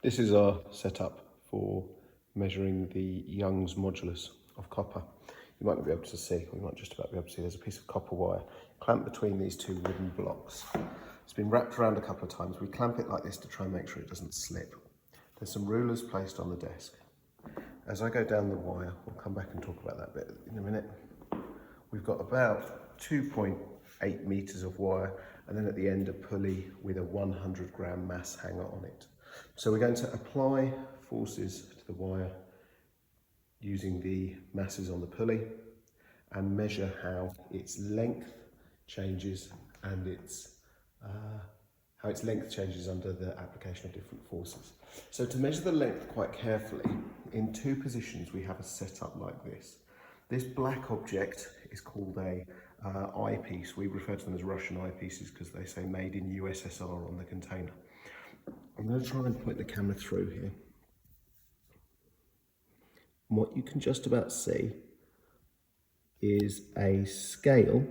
This is our setup for measuring the Young's modulus of copper. You might not be able to see, or you might just about be able to see, there's a piece of copper wire clamped between these two wooden blocks. It's been wrapped around a couple of times. We clamp it like this to try and make sure it doesn't slip. There's some rulers placed on the desk. As I go down the wire, we'll come back and talk about that bit in a minute. We've got about 2.8 meters of wire, and then at the end a pulley with a 100-gram mass hanger on it. So we're going to apply forces to the wire using the masses on the pulley and measure how its length changes and how its length changes under the application of different forces. So to measure the length quite carefully, in two positions we have a setup like this. This black object is called a eyepiece. We refer to them as Russian eyepieces because they say made in USSR on the container. I'm going to try and point the camera through here. And what you can just about see is a scale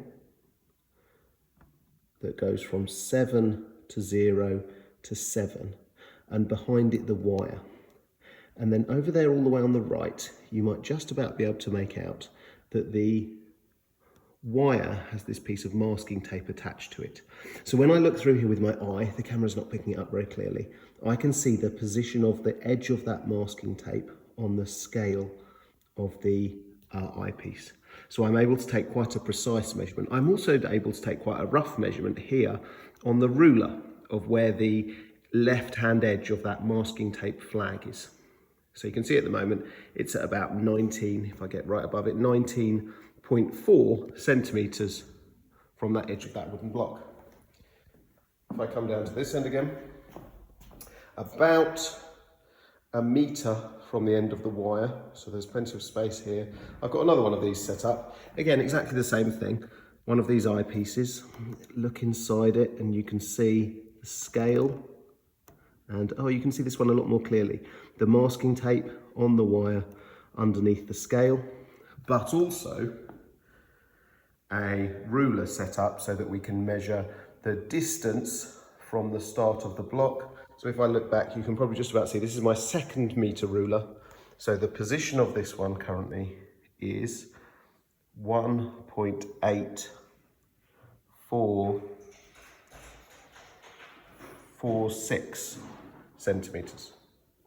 that goes from 7 to 0 to 7, and behind it the wire. And then over there all the way on the right, you might just about be able to make out that the wire has this piece of masking tape attached to it. So when I look through here with my eye, the camera's not picking it up very clearly, I can see the position of the edge of that masking tape on the scale of the eyepiece. So I'm able to take quite a precise measurement. I'm also able to take quite a rough measurement here on the ruler of where the left-hand edge of that masking tape flag is. So you can see at the moment, it's at about 19, if I get right above it, 19.4 centimeters from that edge of that wooden block. If I come down to this end again, about a meter from the end of the wire, so there's plenty of space here. I've got another one of these set up. Again, exactly the same thing. One of these eyepieces, look inside it and you can see the scale. And oh, you can see this one a lot more clearly. The masking tape on the wire underneath the scale, but also a ruler set up so that we can measure the distance from the start of the block. So if I look back, you can probably just about see, this is my 2 meter ruler. So the position of this one currently is 1.8446 centimeters.